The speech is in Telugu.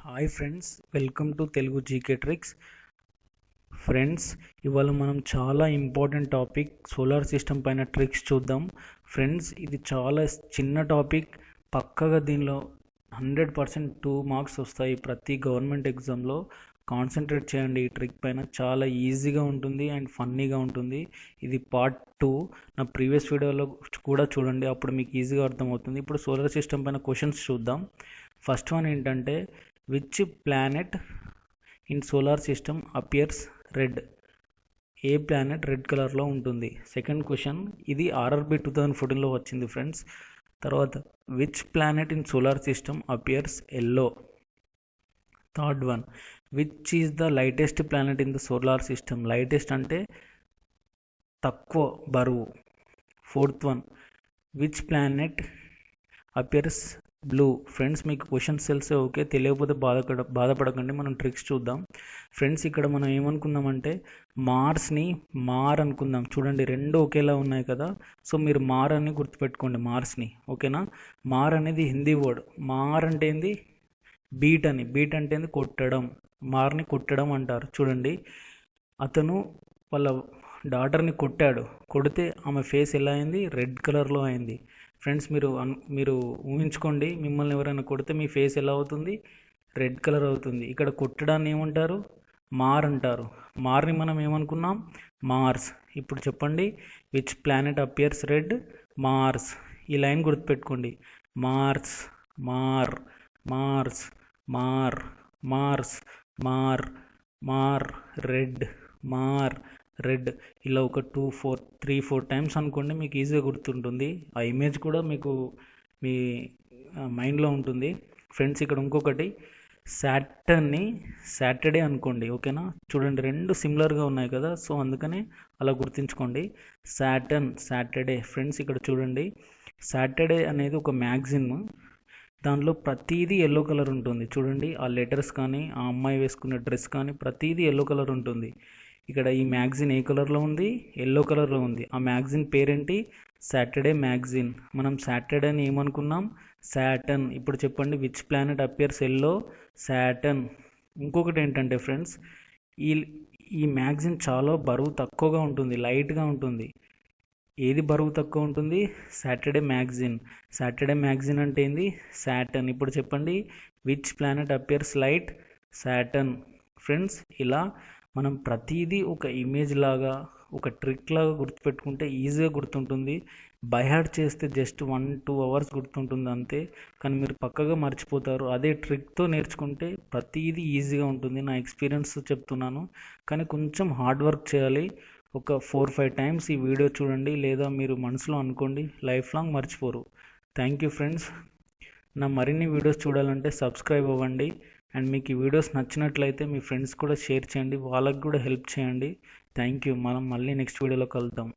Hi friends, welcome to Telugu GK tricks. Friends, ఇవాళ మనం చాలా ఇంపార్టెంట్ టాపిక్ సోలార్ సిస్టమ్ పైన ట్రిక్స్ చూద్దాం. ఫ్రెండ్స్, ఇది చాలా చిన్న టాపిక్, పక్కగా దీనిలో 100% 2 మార్క్స్ వస్తాయి ప్రతి గవర్నమెంట్ ఎగ్జామ్లో. కాన్సన్ట్రేట్ చేయండి ఈ ట్రిక్ పైన, చాలా ఈజీగా ఉంటుంది అండ్ ఫన్నీగా ఉంటుంది. ఇది పార్ట్ 2, నా ప్రీవియస్ వీడియోలో కూడా చూడండి, అప్పుడు మీకు ఈజీగా అర్థమవుతుంది. ఇప్పుడు సోలార్ సిస్టమ్ పైన క్వశ్చన్స్ చూద్దాం. ఫస్ట్ వన్ ఏంటంటే, which planet in solar system appears red? A planet red కలర్లో ఉంటుంది? సెకండ్ క్వశ్చన్, ఇది RRB 2014లో వచ్చింది ఫ్రెండ్స్. తర్వాత, which planet in solar system appears yellow? Third one, which is the lightest planet in the solar system? Lightest అంటే తక్కువ బరువు. Fourth one, which planet appears blue? Friends, మీకు క్వశ్చన్స్ తెలిసే ఓకే, తెలియకపోతే బాధపడకండి. మనం ట్రిక్స్ చూద్దాం. ఫ్రెండ్స్, ఇక్కడ మనం ఏమనుకుందామంటే మార్స్ని మార్ అనుకుందాం. చూడండి, రెండు ఒకేలా ఉన్నాయి కదా, సో మీరు మార్ అని గుర్తుపెట్టుకోండి మార్స్ని, ఓకేనా? మార్ అనేది హిందీ వర్డ్. మార్ అంటే ఏంది? బీట్ అని. బీట్ అంటే ఏంది? కొట్టడం. మార్ని కొట్టడం అంటారు. చూడండి, అతను వాళ్ళ డాటర్ని కొట్టాడు. కొడితే ఆమె ఫేస్ ఎలా అయింది? రెడ్ కలర్లో అయింది. ఫ్రెండ్స్, మీరు ఊహించుకోండి, మిమ్మల్ని ఎవరైనా కొడితే మీ ఫేస్ ఎలా అవుతుంది? రెడ్ కలర్ అవుతుంది. ఇక్కడ కొట్టడాన్ని ఏమంటారు? మార్ అంటారు. మార్ని మనం ఏమనుకున్నాం? మార్స్. ఇప్పుడు చెప్పండి, which planet appears red? Mars. ఈ లైన్ గుర్తుపెట్టుకోండి, మార్స్, మార్, మార్స్, మార్, మార్స్, మార్, మార్, రెడ్, మార్, రెడ్. ఇలా ఒక 3-4 టైమ్స్ అనుకోండి, మీకు ఈజీగా గుర్తుంటుంది. ఆ ఇమేజ్ కూడా మీకు మీ మైండ్లో ఉంటుంది. ఫ్రెండ్స్, ఇక్కడ ఇంకొకటి, సాటర్న్ని సాటర్డే అనుకోండి, ఓకేనా? చూడండి, రెండు సిమిలర్గా ఉన్నాయి కదా, సో అందుకని అలా గుర్తుంచుకోండి. Saturn, Saturday. ఫ్రెండ్స్, ఇక్కడ చూడండి, సాటర్డే అనేది ఒక మ్యాగజిన్. దానిలో ప్రతిదీ ఎల్లో కలర్ ఉంటుంది. చూడండి, ఆ లెటర్స్ కానీ, ఆ అమ్మాయి వేసుకున్న డ్రెస్ కానీ, ప్రతిదీ ఎల్లో కలర్ ఉంటుంది. ఇక్కడ ఈ మ్యాగజిన్ ఏ కలర్లో ఉంది? ఎల్లో కలర్లో ఉంది. ఆ మ్యాగజిన్ పేరేంటి? Saturday magazine. మనం సాటర్డేని ఏమనుకున్నాం? సాటర్న్. ఇప్పుడు చెప్పండి, which planet appears yellow? Saturn. ఇంకొకటి ఏంటంటే ఫ్రెండ్స్, ఈ మ్యాగజిన్ చాలా బరువు తక్కువగా ఉంటుంది, లైట్గా ఉంటుంది. ఏది బరువు తక్కువ ఉంటుంది? Saturday magazine. సాటర్డే మ్యాగజిన్ అంటే ఏంది? సాటర్న్. ఇప్పుడు చెప్పండి, which planet appears light? Saturn. Friends, ఇలా మనం ప్రతిదీ ఒక ఇమేజ్ లాగా, ఒక ట్రిక్ లాగా గుర్తుపెట్టుకుంటే ఈజీగా గుర్తుంటుంది. బై హార్ట్ చేస్తే జస్ట్ 1-2 అవర్స్ గుర్తుంటుంది అంతే, కానీ మీరు పక్కగా మర్చిపోతారు. అదే ట్రిక్తో నేర్చుకుంటే ప్రతిదీ ఈజీగా ఉంటుంది. నా ఎక్స్పీరియన్స్ చెప్తున్నాను, కానీ కొంచెం హార్డ్ వర్క్ చేయాలి. ఒక 4-5 టైమ్స్ ఈ వీడియో చూడండి, లేదా మీరు మనసులో అనుకోండి, లైఫ్ లాంగ్ మర్చిపోరు. Thank you friends. నా మరిన్ని వీడియోస్ చూడాలంటే సబ్స్క్రైబ్ అవ్వండి. అండ్ మీకు ఈ వీడియోస్ నచ్చినట్లయితే మీ ఫ్రెండ్స్ కూడా షేర్ చేయండి, వాళ్ళకి కూడా హెల్ప్ చేయండి. Thank you. మనం మళ్ళీ నెక్స్ట్ వీడియోలో కలుద్దాం.